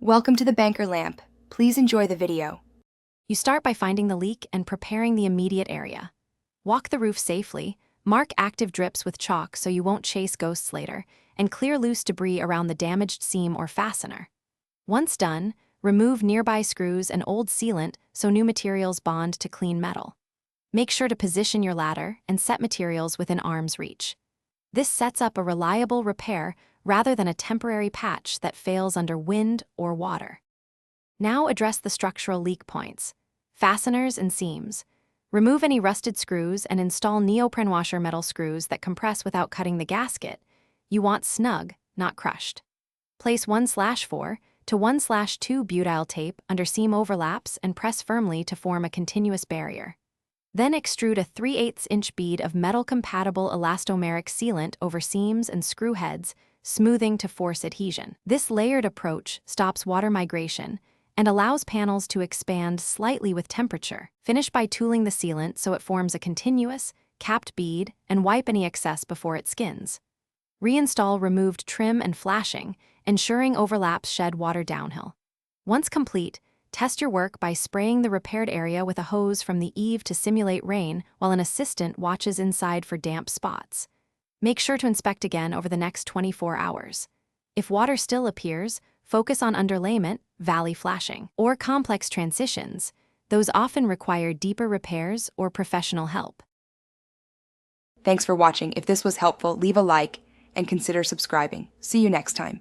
Welcome to the banker lamp. Please enjoy the video. You start by finding the leak and preparing the immediate area. Walk the roof safely, mark active drips with chalk so you won't chase ghosts later, and clear loose debris around the damaged seam or fastener. Once done, remove nearby screws and old sealant so new materials bond to clean metal. Make sure to position your ladder and set materials within arm's reach. This sets up a reliable repair rather than a temporary patch that fails under wind or water. Now address the structural leak points: fasteners and seams. Remove any rusted screws and install neoprene washer metal screws that compress without cutting the gasket. You want snug, not crushed. Place 1/4 to 1/2 butyl tape under seam overlaps and press firmly to form a continuous barrier. Then extrude a 3/8 inch bead of metal-compatible elastomeric sealant over seams and screw heads, smoothing to force adhesion. This layered approach stops water migration and allows panels to expand slightly with temperature. Finish by tooling the sealant so it forms a continuous, capped bead and wipe any excess before it skins. Reinstall removed trim and flashing, ensuring overlaps shed water downhill. Once complete, test your work by spraying the repaired area with a hose from the eave to simulate rain while an assistant watches inside for damp spots. Make sure to inspect again over the next 24 hours. If water still appears, focus on underlayment, valley flashing, or complex transitions. Those often require deeper repairs or professional help. Thanks for watching. If this was helpful, leave a like and consider subscribing. See you next time.